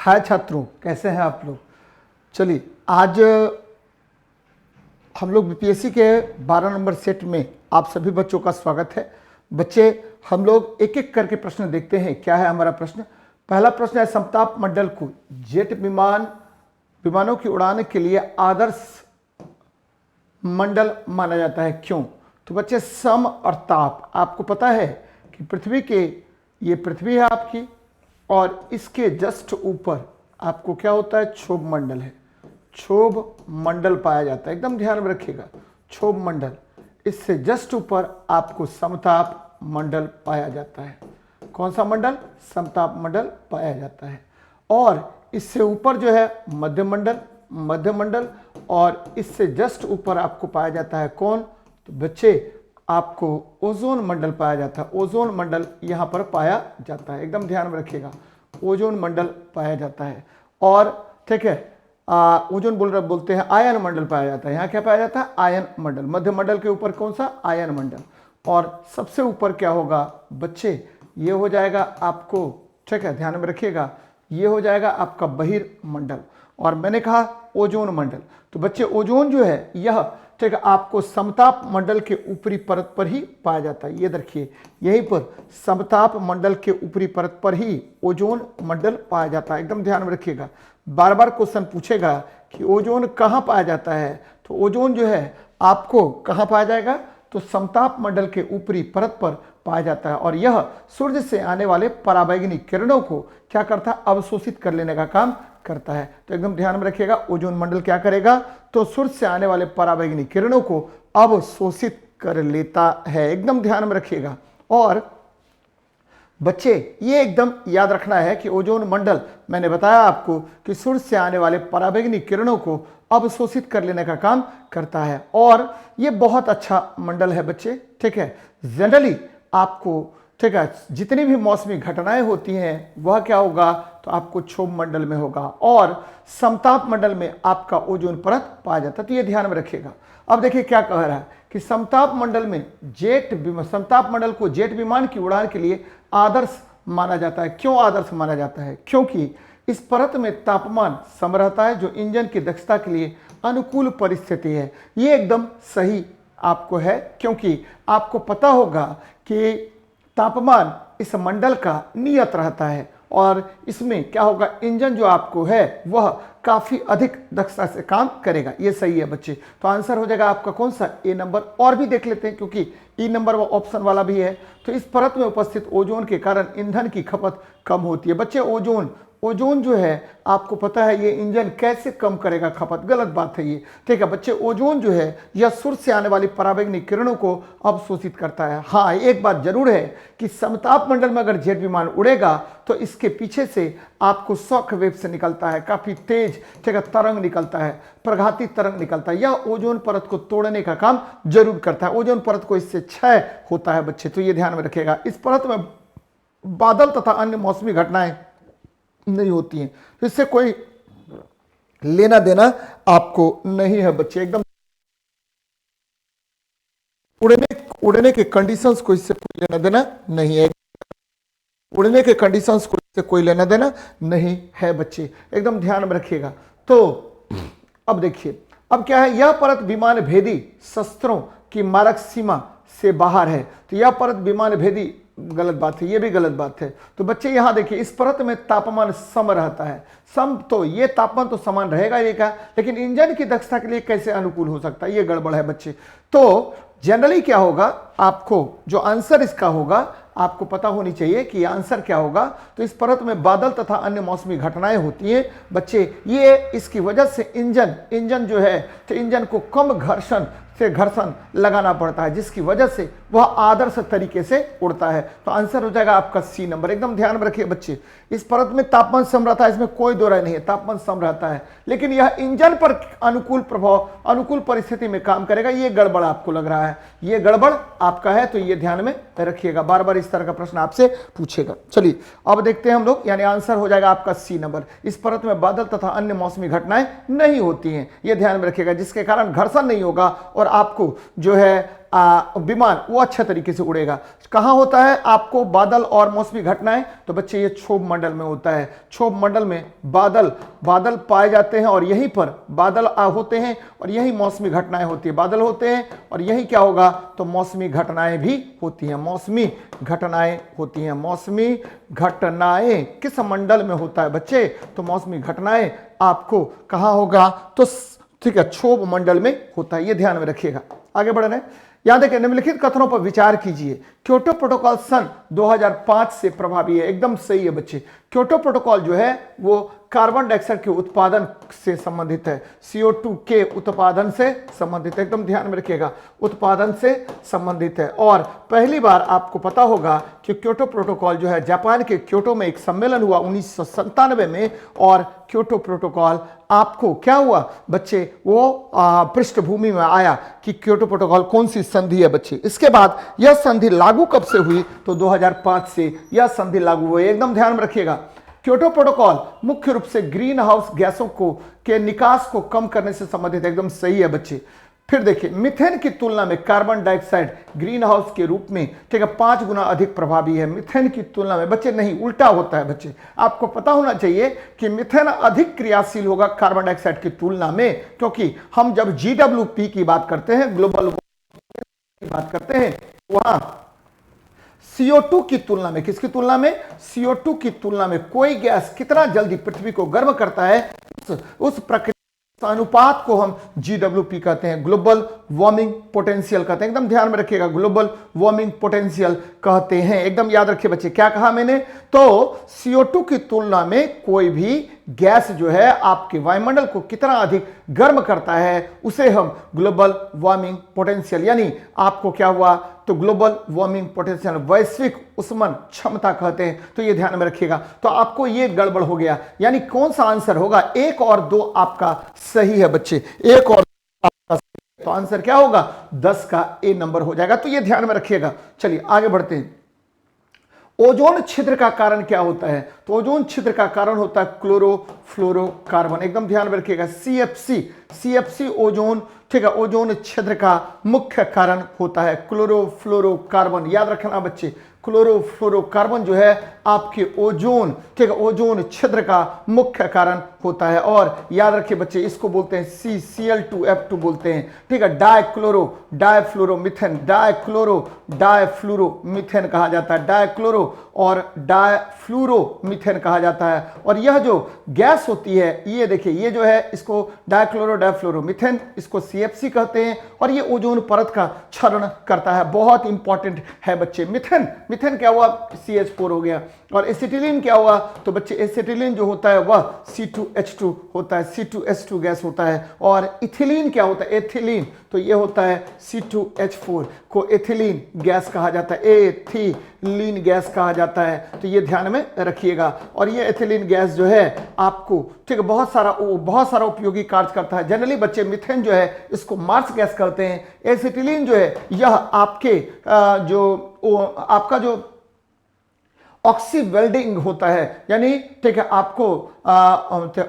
हाय छात्रों, कैसे हैं आप लोग। चलिए आज हम लोग बीपीएससी के 12 नंबर सेट में आप सभी बच्चों का स्वागत है। बच्चे, हम लोग एक एक करके प्रश्न देखते हैं। क्या है हमारा प्रश्न? पहला प्रश्न है, समताप मंडल को जेट विमानों की उड़ान के लिए आदर्श मंडल माना जाता है, क्यों? तो बच्चे, सम और ताप, आपको पता है कि ये पृथ्वी है आपकी, और इसके जस्ट ऊपर आपको क्या होता है? क्षोभ मंडल है। क्षोभ मंडल पाया जाता है, एकदम ध्यान में रखिएगा, क्षोभ मंडल। इससे जस्ट ऊपर आपको समताप मंडल पाया जाता है। कौन सा मंडल? समताप मंडल पाया जाता है। और इससे ऊपर जो है मध्य मंडल, और इससे जस्ट ऊपर आपको पाया जाता है कौन? तो बच्चे, आपको ओजोन मंडल पाया जाता है। ओजोन मंडल यहाँ पर पाया जाता है, एकदम ध्यान में रखिएगा, ओजोन मंडल पाया जाता है। और ठीक है, ओजोन बोलते हैं आयन मंडल पाया जाता है। यहाँ क्या पाया जाता है? आयन मंडल। मध्य मंडल के ऊपर कौन सा? आयन मंडल। और सबसे ऊपर क्या होगा बच्चे? ये हो जाएगा आपको, ठीक है, ध्यान में रखिएगा, ये हो जाएगा आपका बहिर्मंडल। और मैंने कहा ओजोन मंडल। तो बच्चे, ओजोन जो है यह, ठीक है, आपको समताप मंडल के ऊपरी परत पर ही पाया जाता है। ये देखिए, यहीं पर समताप मंडल के ऊपरी परत पर ही ओजोन मंडल पाया जाता है। एकदम ध्यान में रखिएगा, बार बार क्वेश्चन पूछेगा कि ओजोन कहाँ पाया जाता है। तो ओजोन जो है आपको कहाँ पाया जाएगा? तो समताप मंडल के ऊपरी परत पर पाया जाता है। और यह सूर्य से आने वाले पराबैंगनी किरणों को क्या करता है? अवशोषित कर लेने का काम करता है। तो एकदम ध्यान में रखिएगा, ओजोन मंडल क्या करेगा? तो सूर्य से आने वाले पराबैंगनी किरणों को अवशोषित कर लेता है। एकदम ध्यान में रखिएगा। और बच्चे, ये एकदम याद रखना है कि ओजोन मंडल, मैंने बताया आपको कि सूर्य से आने वाले पराबैंगनी किरणों को अवशोषित कर लेने का काम करता है। और ये बहुत अच्छा मंडल है बच्चे, ठीक है। जनरली आपको, ठीक है, जितनी भी मौसमी घटनाएं होती हैं वह क्या होगा? तो आपको क्षोभ मंडल में होगा, और समताप मंडल में आपका ओजोन परत पाया जाता है। तो ये ध्यान में रखिएगा। अब देखिए क्या कह रहा है कि समताप मंडल में समताप मंडल को जेट विमान की उड़ान के लिए आदर्श माना जाता है। क्यों आदर्श माना जाता है? क्योंकि इस परत में तापमान सम रहता है, जो इंजन की दक्षता के लिए अनुकूल परिस्थिति है। ये एकदम सही आपको है, क्योंकि आपको पता होगा कि तापमान इस मंडल का नियत रहता है, और इसमें क्या होगा? इंजन जो आपको है वह काफी अधिक दक्षता से काम करेगा। ये सही है बच्चे। तो आंसर हो जाएगा आपका कौन सा? ए नंबर। और भी देख लेते हैं, क्योंकि ई नंबर वो ऑप्शन वाला भी है। तो इस परत में उपस्थित ओजोन के कारण ईंधन की खपत कम होती है। बच्चे, ओजोन जो है आपको पता है ये इंजन कैसे कम करेगा खपत? गलत बात है ये, ठीक है बच्चे। ओजोन जो है यह सूर्य से आने वाली पराबैंगनी किरणों को अवशोषित करता है। हाँ, एक बात जरूर है कि समताप मंडल में अगर जेट विमान उड़ेगा तो इसके पीछे से आपको शॉक वेव से निकलता है, काफी तेज, ठीक है, तरंग निकलता है, प्रघाती तरंग निकलता है। यह ओजोन परत को तोड़ने का काम जरूर करता है। ओजोन परत को इससे क्षय होता है बच्चे। तो ये ध्यान में रखिएगा। इस परत में बादल तथा अन्य मौसमी घटनाएं नहीं होती हैं, तो इससे कोई लेना देना आपको नहीं है बच्चे। एकदम उड़ने के कंडीशंस को इससे कोई लेना देना नहीं है। उड़ने के कंडीशंस को इससे कोई लेना देना नहीं है बच्चे, एकदम ध्यान में रखिएगा। तो अब देखिए, अब क्या है? यह परत विमान भेदी शस्त्रों की मारक सीमा से बाहर है। तो यह परत विमान भेदी, गलत बात है, ये भी गलत बात है। तो बच्चे यहां देखिए, इस परत में तापमान सम रहता है। सम, तो ये तापमान तो समान रहेगा ही का, लेकिन इंजन की दक्षता के लिए कैसे अनुकूल हो सकता है? ये गड़बड़ है बच्चे। तो जनरली क्या होगा, आपको जो आंसर इसका होगा आपको पता होनी चाहिए कि आंसर क्या होगा। तो इस परत में बादल तथा अन्य मौसमी घटनाएं होती हैं बच्चे। ये इसकी वजह से इंजन जो है, तो इंजन को कम घर्षण लगाना पड़ता है, जिसकी वजह से वह आदर्श तरीके से उड़ता है। तो आंसर हो जाएगा आपका सी नंबर। एकदम ध्यान में रखिए बच्चे, इस परत में तापमान सम रहता है, इसमें कोई दो राय नहीं है, तापमान सम रहता है, लेकिन यह इंजन पर अनुकूल परिस्थिति में काम करेगा। ये गड़बड़ आपको लग रहा है, ये गड़बड़ आपका है, तो ये ध्यान में रखिएगा। बार बार इस तरह का प्रश्न आपसे पूछेगा। चलिए अब देखते हैं हम लोग, यानी आंसर हो जाएगा आपका सी नंबर। इस परत में बादल तथा अन्य मौसमी घटनाएं नहीं होती हैं, ये ध्यान में रखिएगा, जिसके कारण घर्षण नहीं होगा और पर आपको जो है विमान वो अच्छे तरीके से उड़ेगा। कहाँ होता है आपको बादल और मौसमी घटनाएं, तो बच्चे ये क्षोभ मंडल में होता है। क्षोभ मंडल में बादल पाए जाते हैं और यहीं पर बादल होते हैं और यही मौसमी घटनाएं होती है। बादल होते हैं और यही क्या होगा, तो मौसमी घटनाएं भी होती हैं। मौसमी घटनाएं होती हैं। मौसमी घटनाएं किस मंडल में होता है बच्चे, तो मौसमी घटनाएं आपको कहाँ होगा, तो ठीक है क्षोभ मंडल में होता है। ये ध्यान में रखिएगा। आगे बढ़ रहे हैं, यहां देखिए निम्नलिखित कथनों पर विचार कीजिए। क्योटो प्रोटोकॉल सन 2005 से प्रभावी है। एकदम सही है बच्चे। क्योटो प्रोटोकॉल जो है वो कार्बन डाइऑक्साइड के उत्पादन से संबंधित है, CO2 के उत्पादन से संबंधित है। एकदम ध्यान में रखिएगा, उत्पादन से संबंधित है। और पहली बार आपको पता होगा कि क्योटो प्रोटोकॉल जो है जापान के क्योटो में एक सम्मेलन हुआ 1997 में, और क्योटो प्रोटोकॉल आपको क्या हुआ बच्चे, वो पृष्ठभूमि में आया कि क्योटो प्रोटोकॉल कौन सी संधि है बच्चे। इसके बाद यह संधि लागू कब से हुई, तो 2005 से यह संधि लागू हुई। एकदम ध्यान में रखिएगा। क्योटो प्रोटोकॉल मुख्य रूप से ग्रीन हाउस गैसों के निकास को कम करने से संबंधित है। एकदम सही है बच्चे। फिर देखिए मीथेन की तुलना में कार्बन डाइऑक्साइड ग्रीन हाउस के रूप में ठीक है 5 गुना अधिक प्रभावी है। मीथेन की तुलना में बच्चे नहीं, उल्टा होता है बच्चे। आपको पता होना चाहिए कि मीथेन अधिक क्रियाशील होगा कार्बन डाइऑक्साइड की तुलना में, क्योंकि हम जब GWP की बात करते हैं, ग्लोबल की बात करते हैं, वहां CO2 की तुलना में, किसकी तुलना में, CO2 की तुलना में कोई गैस कितना जल्दी पृथ्वी को गर्म करता है, उस प्रक्रिया अनुपात को हम GWP कहते हैं, ग्लोबल वार्मिंग पोटेंशियल कहते हैं। एकदम ध्यान में रखिएगा, ग्लोबल वार्मिंग पोटेंशियल कहते हैं। एकदम याद रखिए बच्चे, क्या कहा मैंने, तो CO2 की तुलना में कोई भी गैस जो है आपके वायुमंडल को कितना अधिक गर्म करता है, उसे हम ग्लोबल वार्मिंग पोटेंशियल, यानी आपको क्या हुआ, तो ग्लोबल वार्मिंग पोटेंशियल, वैश्विक उष्मन क्षमता कहते हैं। तो ये ध्यान में रखिएगा। तो आपको ये गड़बड़ हो गया, यानी कौन सा आंसर होगा, 1 और 2 आपका सही है बच्चे, 1 और 2 आपका सही है। तो आंसर क्या होगा, 10 का A नंबर हो जाएगा। तो ये ध्यान में रखिएगा। चलिए आगे बढ़ते हैं। ओजोन छिद्र का कारण क्या होता है, तो ओजोन छिद्र का कारण होता है क्लोरोफ्लोरोकार्बन। एकदम ध्यान में रखिएगा, CFC ओजोन, ठीक है, ओजोन छिद्र का मुख्य कारण होता है क्लोरोफ्लोरोकार्बन। याद रखना बच्चे, क्लोरोफ्लोरोकार्बन जो है आपके ओजोन, ठीक है, ओजोन छिद्र का मुख्य कारण होता है। और याद रखिए बच्चे, इसको बोलते हैं Cl2F2 बोलते हैं, ठीक है, डाइफ्लोरोमीथेन कहा जाता है, डाइक्लोरो और डाइफ्लूरोमीथेन कहा जाता है। और यह जो गैस होती है, ये देखिए, ये जो है इसको डाइफ्लोरोमीथेन, इसको CFC कहते हैं, और ये ओजोन परत का क्षरण करता है। बहुत इंपॉर्टेंट है बच्चे। मिथेन क्या हुआ, CH4 हो गया। और एसिटिलीन क्या हुआ, तो बच्चे एसिटिलीन जो होता है वह C2H2 होता है, C2H2 गैस होता है। और इथिलीन क्या होता है, एथिलीन, तो ये होता है C2H4 को एथिलीन गैस कहा जाता है, एथिलीन गैस कहा जाता है। तो ये ध्यान में रखिएगा। और ये एथिलीन गैस जो है आपको, ठीक है, बहुत सारा उपयोगी कार्य करता है। जनरली बच्चे मिथेन जो है इसको मार्स गैस कहते हैं। एसिटिलीन जो है यह आपके आपका जो ऑक्सी वेल्डिंग होता है, यानी ठीक है आपको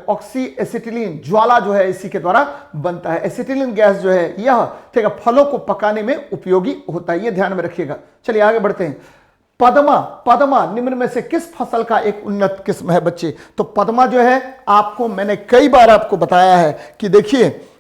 ऑक्सी एसिटिलीन ज्वाला जो है इसी के द्वारा बनता है। एसिटिलीन गैस जो है यह ठीक है फलों को पकाने में उपयोगी होता है। ये ध्यान में रखिएगा। चलिए आगे बढ़ते हैं। पदमा निम्न में से किस फसल का एक उन्नत किस्म है बच्चे, तो पदमा जो है आपको मैंने कई बार आपको बताया है कि देखिए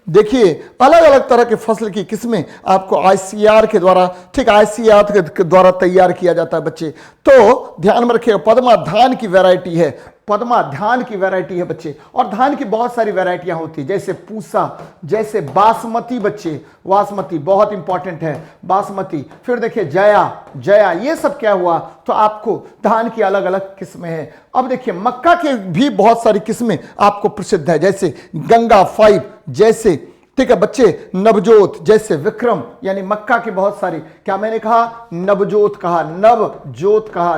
अलग अलग तरह के फसल की किस्में आपको ICAR के द्वारा, ठीक, ICAR के द्वारा तैयार किया जाता है बच्चे। तो ध्यान में रखिएगा, पदमा धान की वैरायटी है, पदमा धान की वैरायटी है बच्चे। और धान की बहुत सारी वैरायटियां होती है, जैसे पूसा, जैसे बासमती बच्चे, बासमती बहुत इंपॉर्टेंट है, बासमती। फिर देखिए जया, ये सब क्या हुआ, तो आपको धान की अलग अलग किस्में हैं। अब देखिए मक्का के भी बहुत सारी किस्में आपको प्रसिद्ध है, जैसे गंगा 5, जैसे ठीक है बच्चे नवजोत, जैसे विक्रम, यानी मक्का की बहुत सारी, क्या मैंने कहा, नवजोत कहा,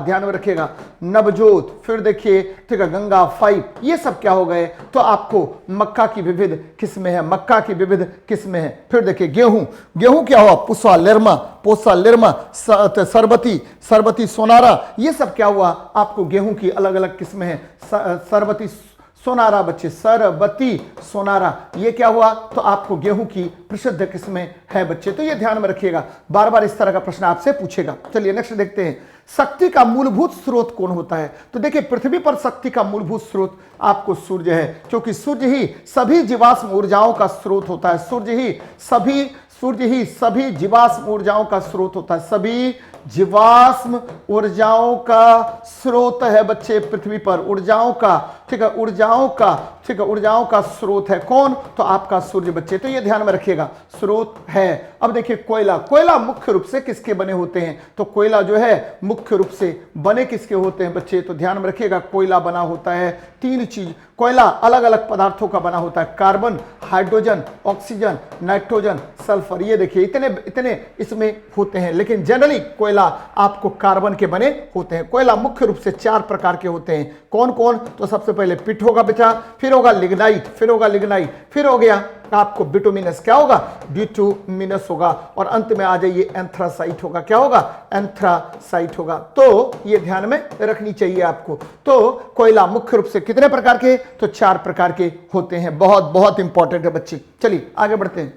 ध्यान में रखिएगा, नवजोत। फिर देखिए ठीक है गंगा 5, ये सब क्या हो गए, तो आपको मक्का की विविध किस्में हैं। फिर देखिए गेहूं क्या हुआ, पोसा लिरमा, सरबती सोनारा, ये सब क्या हुआ, आपको गेहूं की अलग अलग किस्में हैं। सरबती सोनारा बच्चे, सरबती सोनारा, ये क्या हुआ? तो आपको गेहूं की प्रसिद्ध किस्में है बच्चे, तो ये ध्यान में रखिएगा, बार बार इस तरह का प्रश्न आपसे पूछेगा। चलिए नेक्स्ट देखते हैं, शक्ति का मूलभूत स्रोत कौन होता है? तो देखिए पृथ्वी पर शक्ति का मूलभूत स्रोत आपको सूर्य है, क्योंकि सूर्य ही सभी जीवाश्म ऊर्जाओं का स्रोत होता है। सूर्य ही सभी जीवाश्म ऊर्जाओं का स्रोत होता है, सभी जीवाश्म ऊर्जाओं का स्रोत है बच्चे पृथ्वी पर, ऊर्जाओं का, ठीक है, ऊर्जाओं का स्रोत है कौन? तो आपका सूर्य बच्चे, तो ये ध्यान में रखिएगा, स्रोत है। अब देखिए कोयला मुख्य रूप से किसके बने होते हैं? तो कोयला जो है मुख्य रूप से बने किसके होते हैं बच्चे? तो ध्यान में रखिएगा, कोयला बना होता है तीन चीज, कोयला अलग अलग पदार्थों का बना होता है, carbon, hydrogen, oxygen, nitrogen, sulphur, ये देखिए इतने इसमें होते हैं, लेकिन जनरली कोयला आपको कार्बन के बने होते हैं। कोयला मुख्य रूप से 4 प्रकार के होते हैं, कौन कौन? तो सबसे पहले पिट होगा बेटा, फिर होगा लिग्नाइट, फिर हो गया आपको बिटुमिनस, क्या होगा? बिटुमिनस होगा, और अंत में आ जाइए एंथ्रासाइट होगा, क्या होगा? एंथ्रासाइट होगा। तो ये ध्यान में रखनी चाहिए आपको। तो कोयला मुख्य रूप से कितने प्रकार के? तो 4 प्रकार के होते हैं, बहुत बहुत इंपॉर्टेंट है बच्चे। चलिए आगे बढ़ते हैं,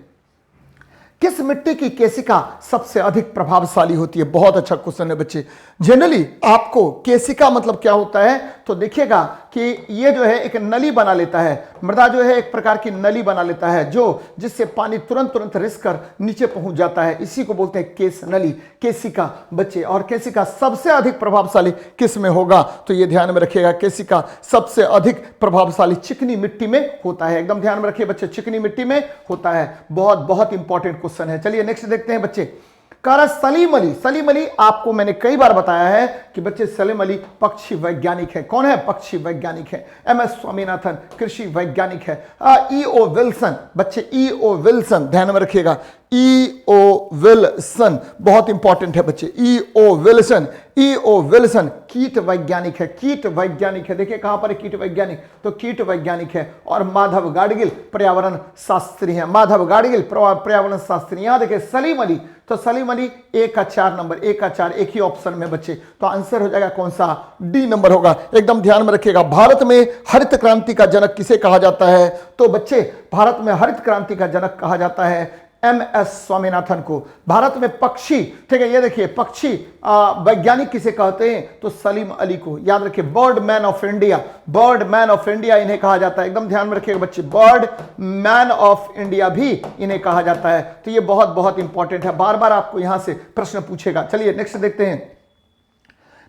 किस मिट्टी की केशिका सबसे अधिक प्रभावशाली होती है? बहुत अच्छा क्वेश्चन है बच्चे। जनरली आपको केशिका मतलब क्या होता है? तो देखिएगा कि ये जो है एक नली बना लेता है, मृदा जो है एक प्रकार की नली बना लेता है, जो जिससे पानी तुरंत रिस कर नीचे पहुंच जाता है, इसी को बोलते हैं केश नली, केशिका बच्चे। और केशिका सबसे अधिक प्रभावशाली किस में होगा? तो ये ध्यान में रखिएगा, केशिका सबसे अधिक प्रभावशाली चिकनी मिट्टी में होता है, एकदम ध्यान में रखिए बच्चे, चिकनी मिट्टी में होता है। बहुत बहुत इंपॉर्टेंट क्वेश्चन है। चलिए नेक्स्ट देखते हैं बच्चे, सलीम अली आपको मैंने कई बार बताया है कि बच्चे सलीम अली पक्षी वैज्ञानिक है। कौन है? पक्षी वैज्ञानिक है। MS स्वामीनाथन कृषि वैज्ञानिक है। E.O. विल्सन बच्चे, E.O. विल्सन ध्यान में रखिएगा, E.O. विल्सन बहुत इंपॉर्टेंट है बच्चे, E.O. विल्सन कीट वैज्ञानिक है, देखिए कहां पर कीट वैज्ञानिक? तो कीट वैज्ञानिक है। और माधव गाडगिल पर्यावरण शास्त्री है, पर्यावरण शास्त्री। यहां देखिए सलीम अली, तो सलीम अली एक का 4 नंबर, एक ही ऑप्शन में बच्चे, तो आंसर हो जाएगा कौन सा? D नंबर होगा, एकदम ध्यान में रखिएगा। भारत में हरित क्रांति का जनक किसे कहा जाता है? तो बच्चे भारत में हरित क्रांति का जनक कहा जाता है MS स्वामीनाथन को। भारत में पक्षी, ठीक है, ये देखिए पक्षी वैज्ञानिक किसे कहते हैं? तो सलीम अली को। याद रखिए, बर्ड मैन ऑफ इंडिया इन्हें कहा जाता है, एकदम ध्यान में रखिएगा बच्चे, बर्ड मैन ऑफ इंडिया भी इन्हें कहा जाता है। तो ये बहुत बहुत इंपॉर्टेंट है, बार बार आपको यहां से प्रश्न पूछेगा। चलिए नेक्स्ट देखते हैं,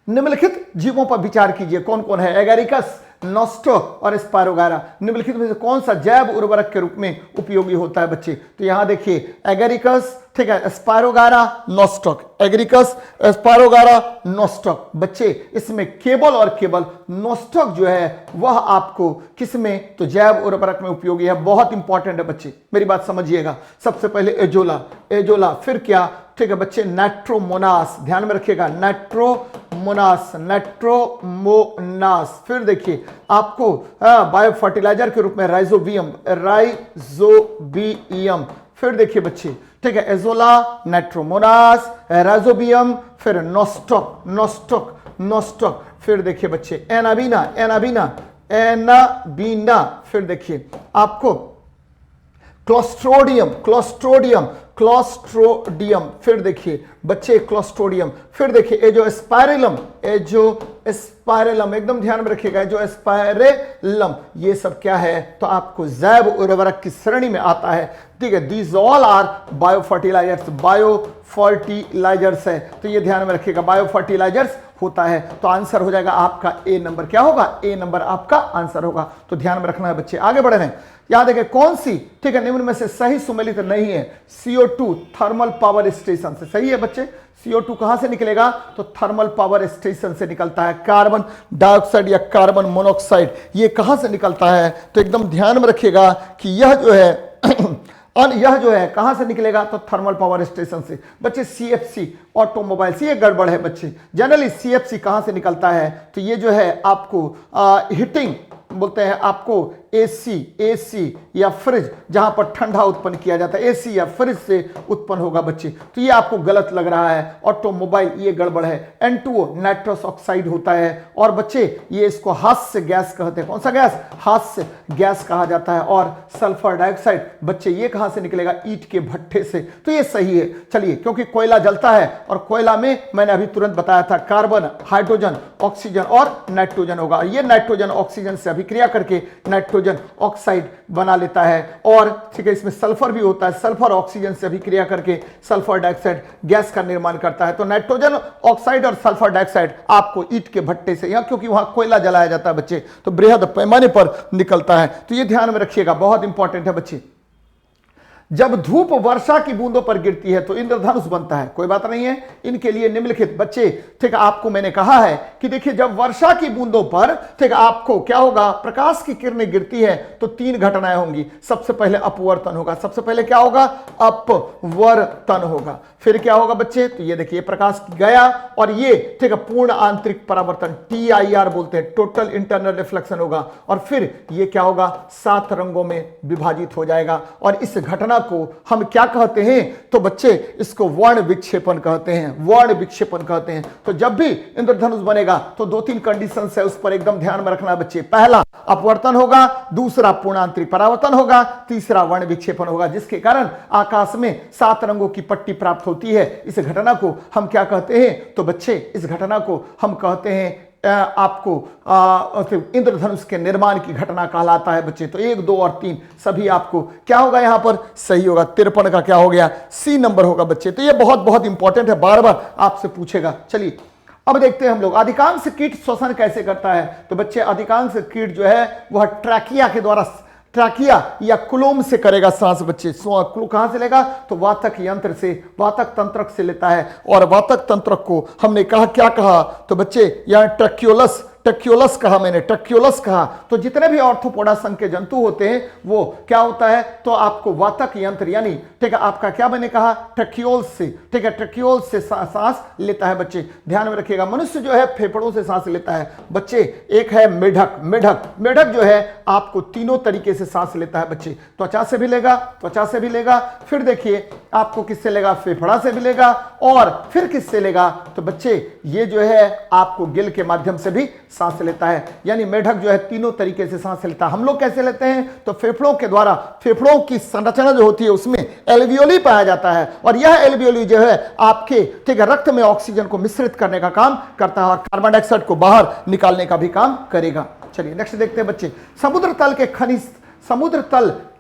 निम्नलिखित जीवों पर विचार कीजिए, कौन कौन है? एगेरिकस, नॉस्टो और स्पायरोगारा। निम्नलिखित में से कौन सा जैव उर्वरक के रूप में उपयोगी होता है बच्चे? तो यहां देखिए एगेरिकस, ठीक है, spirogyra, nostoc, agaricus, spirogyra, nostoc बच्चे। इसमें केवल और केवल नॉस्टॉक जो है वह आपको किसमें? तो जैव उर्वरक में उपयोगी है, बहुत इंपॉर्टेंट है बच्चे, मेरी बात समझिएगा। सबसे पहले एजोला, फिर क्या? ठीक है बच्चे, नाइट्रोमोनास, ध्यान में रखिएगा, नाइट्रोमोनास, फिर देखिए आपको बायो फर्टिलाइजर के रूप में राइजोबियम, फिर देखिए बच्चे, ठीक है, एजोला, नाइट्रोमोनास, राइजोबियम, फिर नॉस्टॉक, फिर देखिए बच्चे एनाबीना, फिर देखिए आपको क्लोस्ट्रोडियम, फिर देखिए बच्चे क्लोस्ट्रोडियम, फिर देखिए एजोस्पाइरिलम, एकदम ध्यान में रखिएगा, एजोस्पाइरिलम, ये सब क्या है? तो आपको जैव उर्वरक की श्रेणी में आता है, ठीक है। These all are biofertilizers है, तो ये ध्यान में रखिएगा, बायो फर्टिलाइजर्स होता है। तो आंसर हो जाएगा आपका ए नंबर, क्या होगा? ए नंबर आपका आंसर होगा। तो ध्यान में रखना है बच्चे। आगे बढ़ रहे हैं, यहां देखें कौन सी, ठीक है, निम्न में से सही सुमेलित नहीं है? CO2 थर्मल पावर स्टेशन से। सही है बच्चे, CO2 कहां से निकलेगा? तो थर्मल पावर स्टेशन से निकलता है। कार्बन डाइऑक्साइड या कार्बन मोनोऑक्साइड ये कहां से निकलता है? तो एकदम ध्यान में रखिएगा कि यह जो है कहां से निकलेगा? तो थर्मल पावर स्टेशन से। बच्चे CFC ऑटोमोबाइल से, ये गड़बड़ है बच्चे। जनरली CFC कहां से निकलता है? तो ये जो है आपको हीटिंग बोलते हैं, आपको एसी या फ्रिज, जहां पर ठंडा उत्पन्न किया जाता है, एसी या फ्रिज से उत्पन्न होगा बच्चे। तो ये आपको गलत लग रहा है। ऑटोमोबाइल, ये गड़बड़ है। N2O नाइट्रस ऑक्साइड होता है। और बच्चे ये इसको हास्य गैस कहते हैं। कौन सा गैस? हास्य गैस कहा जाता है। और सल्फर डाइऑक्साइड बच्चे ये कहां से निकलेगा? ईंट के भट्ठे से। तो ये सही है। चलिए, क्योंकि कोयला जलता है और कोयला में मैंने अभी तुरंत बताया था कार्बन, हाइड्रोजन, ऑक्सीजन और नाइट्रोजन होगा। ये नाइट्रोजन ऑक्सीजन से अभिक्रिया करके नाइट्रोजन ऑक्साइड बना लेता है। और ठीक है, इसमें सल्फर भी होता है। सल्फर ऑक्सीजन से अभिक्रिया करके सल्फर डाइऑक्साइड गैस का निर्माण करता है। तो नाइट्रोजन ऑक्साइड और सल्फर डाइऑक्साइड आपको ईंट के भट्टे से, यहाँ क्योंकि वहां कोयला जलाया जाता है बच्चे, तो बृहद पैमाने पर निकलता है। तो ये ध्यान में रखिएगा, बहुत इंपॉर्टेंट है बच्चे। जब धूप वर्षा की बूंदों पर गिरती है तो इंद्रधनुष बनता है। कोई बात नहीं है, इनके लिए निम्नलिखित बच्चे, ठीक है, आपको मैंने कहा है कि देखिए, जब वर्षा की बूंदों पर, ठीक है, आपको क्या होगा? प्रकाश की किरणें गिरती है तो तीन घटनाएं होंगी। सबसे पहले अपवर्तन होगा। सबसे पहले क्या होगा? अपवर्तन होगा। फिर क्या होगा बच्चे? तो ये देखिए, प्रकाश गया और ये, ठीक है, पूर्ण आंतरिक परावर्तन, TIR बोलते हैं, टोटल इंटरनल रिफ्लेक्शन होगा। और फिर ये क्या होगा? 7 रंगों में विभाजित हो जाएगा। और इस घटना को हम क्या कहते हैं? तो बच्चे इसको वर्ण विक्षेपण कहते हैं। वर्ण विक्षेपण कहते हैं। तो जब भी इंद्रधनुष बनेगा तो 2-3 कंडीशन है, उस पर एकदम ध्यान में रखना बच्चे। पहला अपवर्तन होगा, दूसरा पूर्णांतरिक परावर्तन होगा, तीसरा वर्ण विक्षेपण होगा, जिसके कारण आकाश में 7 रंगों की पट्टी प्राप्त होती है। इस घटना को हम क्या कहते हैं? तो बच्चे इस घटना को हम कहते हैं आपको इंद्रधनुष के निर्माण की घटना कहलाता है बच्चे। तो 1, 2 और 3 सभी आपको क्या होगा? यहां पर सही होगा। 53 का क्या हो गया? C नंबर होगा बच्चे। तो ये बहुत बहुत इंपॉर्टेंट है, बार बार आपसे पूछेगा। चलिए, अब देखते हैं हम लोग अधिकांश कीट श्वसन कैसे करता है। तो बच्चे अधिकांश कीट जो है वह ट्रैकिया के द्वारा, ट्रैकिया या कुलोम से करेगा सांस बच्चे। कहां से लेगा? तो वातक यंत्र से, वातक तंत्रक से लेता है। और वातक तंत्रक को हमने कहा, क्या कहा? तो बच्चे यहां टक्यूलस कहा मैंने, टक्यूलस कहा। तो जितने भी ऑर्थोपोडा संघ के जंतु होते हैं वो क्या होता है? तो आपको वातक यंत्र, यानी ठीक है, आपका क्या मैंने कहा? ट्रक्यूल से, ठीक है, ट्रक्यूल से सांस लेता है बच्चे। ध्यान में रखिएगा, मनुष्य जो है फेफड़ों से सांस लेता है बच्चे। एक है मेढक, मेढक जो है आपको तीनों तरीके से सांस लेता है बच्चे। त्वचा से भी लेगा, फिर देखिए आपको किससे लेगा? फेफड़ा से भी लेगा। और फिर किससे लेगा? तो बच्चे ये जो है आपको गिल के माध्यम से भी सांस लेता है। यानी मेढक जो है तीनों तरीके से सांस लेता है। हम लोग कैसे लेते हैं? तो फेफड़ों के द्वारा। फेफड़ों की संरचना जो होती है उसमें एल्वियोली पाया जाता है। और यह एल्वियोली जो है आपके, ठीक है, रक्त में ऑक्सीजन को मिश्रित करने का काम करता है और कार्बन डाइऑक्साइड को बाहर निकालने का भी काम करेगा। चलिए नेक्स्ट देखते हैं बच्चे। समुद्र तल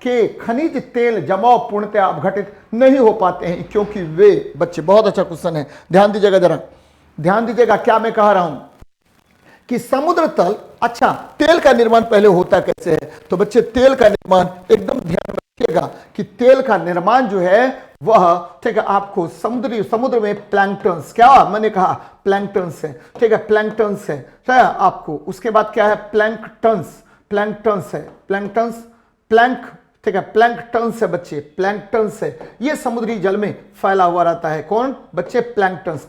के खनिज तेल जमाव पूर्णतः अपघटित नहीं हो पाते हैं क्योंकि वे, बच्चे बहुत अच्छा क्वेश्चन है, ध्यान दीजिएगा, जरा ध्यान दीजिएगा क्या मैं कह रहा हूं कि समुद्र तल, अच्छा तेल का निर्माण पहले होता कैसे है? तो बच्चे तेल का निर्माण एकदम ध्यान में रखिएगा कि तेल का निर्माण जो है वह, ठीक है, आपको समुद्र में प्लैंक्टन्स, क्या मैंने कहा? प्लैंक्टन्स है, ठीक है, प्लैंक्टन्स है आपको। उसके बाद क्या है? प्लैंक्टन्स है, प्लैंक, ठीक है, प्लैंक्टन्स है बच्चे, प्लैंक्टन्स है। ये समुद्री जल में फैला हुआ रहता है। कौन बच्चे? प्लैंक्टन्स,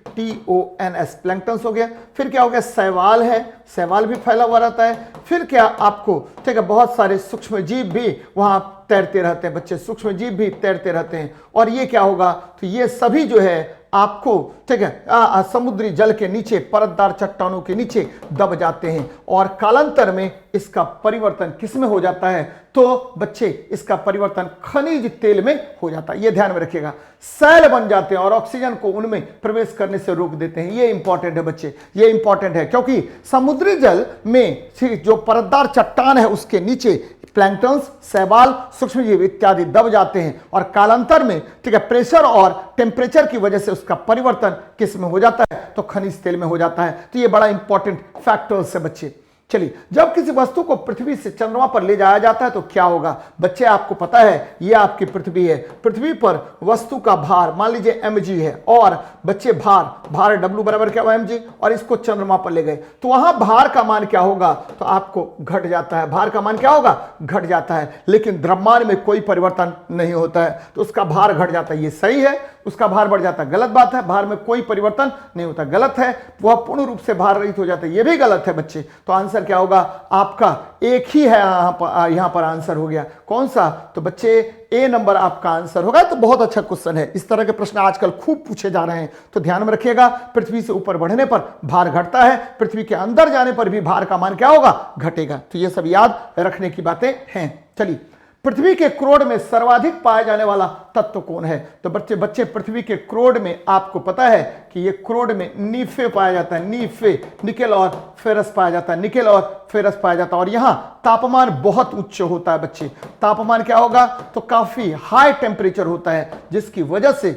PLANKTONS, प्लैंक्टन्स हो गया। फिर क्या हो गया? शैवाल है, शैवाल भी फैला हुआ रहता है। फिर क्या आपको, ठीक है, बहुत सारे सूक्ष्म जीव भी वहां तैरते रहते हैं बच्चे, सूक्ष्म जीव भी तैरते रहते हैं। और ये क्या होगा? तो ये सभी जो है आपको, ठीक है, समुद्री जल के नीचे परतदार चट्टानों के नीचे दब जाते हैं। और कालांतर में इसका परिवर्तन किस में हो जाता है? तो बच्चे इसका परिवर्तन खनिज तेल में हो जाता है। ये ध्यान में रखिएगा, सैल बन जाते हैं और ऑक्सीजन को उनमें प्रवेश करने से रोक देते हैं। ये इंपॉर्टेंट है बच्चे, ये इंपॉर्टेंट है क्योंकि समुद्री जल में जो परतदार चट्टान है उसके नीचे प्लैंक्टन्स, शैवाल, सूक्ष्मजीव इत्यादि दब जाते हैं और कालांतर में, ठीक है, प्रेशर और टेम्परेचर की वजह से उसका परिवर्तन किस में हो जाता है? तो खनिज तेल में हो जाता है। तो ये बड़ा इंपॉर्टेंट फैक्टर्स है बच्चे। चलिए, जब किसी वस्तु को पृथ्वी से चंद्रमा पर ले जाया जाता है तो क्या होगा? बच्चे आपको पता है ये आपकी पृथ्वी है। पृथ्वी पर वस्तु का भार मान लीजिए mg है और बच्चे भार W बराबर क्या हुआ? mg। और इसको चंद्रमा पर ले गए तो वहां भार का मान क्या होगा? तो आपको घट जाता है। भार का मान क्या होगा? घट जाता है। लेकिन द्रव्यमान में कोई परिवर्तन नहीं होता है तो उसका भार घट जाता है। ये सही है। उसका भार बढ़ जाता है। गलत बात है, भार में कोई परिवर्तन नहीं होता, गलत है, वह पूर्ण रूप से भार रहित हो जाता है, यह भी गलत है बच्चे। तो आंसर क्या होगा आपका? एक ही है यहां पर आंसर हो गया, कौन सा? तो बच्चे ए नंबर आपका आंसर होगा। तो बहुत अच्छा क्वेश्चन है, इस तरह के प्रश्न आजकल खूब पूछे जा रहे हैं, तो ध्यान में रखिएगा। पृथ्वी से ऊपर बढ़ने पर भार घटता है, पृथ्वी के अंदर जाने पर भी भार का मान क्या होगा? घटेगा। तो ये सब याद रखने की बातें हैं। चलिए, पृथ्वी के क्रोड में सर्वाधिक पाया जाने वाला तत्व कौन है? तो बच्चे पृथ्वी के क्रोड में आपको पता है कि ये क्रोड में नीफे पाया जाता है, नीफे, निकेल और फेरस पाया जाता है, निकेल और फेरस पाया जाता है। और यहां तापमान बहुत उच्च होता है बच्चे, तापमान क्या होगा? तो काफी हाई टेम्परेचर होता है, जिसकी वजह से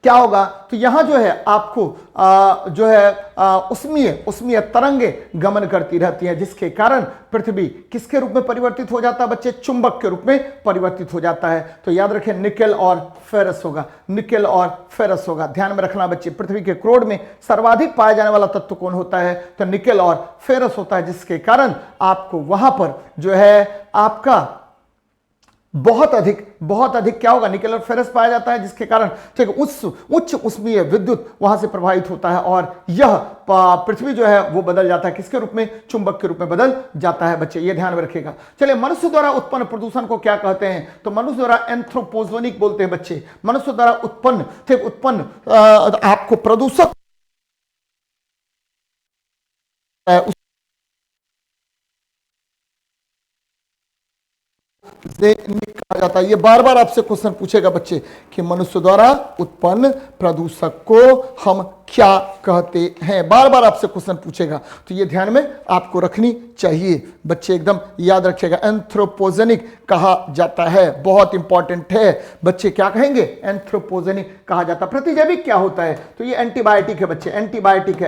क्या होगा? तो यहां जो है आपको जो है उष्मीय तरंगे गमन करती रहती हैं, जिसके कारण पृथ्वी किसके रूप में परिवर्तित हो जाता है बच्चे? चुंबक के रूप में परिवर्तित हो जाता है। तो याद रखें, निकेल और फेरस होगा, निकेल और फेरस होगा। ध्यान में रखना बच्चे, पृथ्वी के क्रोड में सर्वाधिक पाया जाने वाला तत्व कौन होता है? तो निकेल और फेरस होता है, जिसके कारण आपको वहां पर जो है आपका बहुत अधिक क्या होगा? निकेल और फेरस पाया जाता है, जिसके कारण ठीक उच्च उष्मीय विद्युत वहां से प्रभावित होता है, और यह पृथ्वी जो है वो बदल जाता है, किसके रूप में? चुंबक के रूप में बदल जाता है बच्चे, ये ध्यान में रखिएगा। चलिए, मनुष्य द्वारा उत्पन्न प्रदूषण को क्या कहते हैं? तो मनुष्य द्वारा एंथ्रोपोजेनिक बोलते हैं बच्चे। मनुष्य द्वारा उत्पन्न आपको प्रदूषक से कहा जाता है। ये बार बार आपसे क्वेश्चन पूछेगा बच्चे कि मनुष्य द्वारा उत्पन्न प्रदूषक को हम क्या कहते हैं, बार बार आपसे क्वेश्चन पूछेगा, तो ये ध्यान में आपको रखनी चाहिए बच्चे, एकदम याद रखिएगा। एंथ्रोपोजेनिक कहा जाता है, बहुत इंपॉर्टेंट है बच्चे, क्या कहेंगे? एंथ्रोपोजेनिक कहा जाता है। प्रतिजैविक क्या होता है? तो ये एंटीबायोटिक है बच्चे, एंटीबायोटिक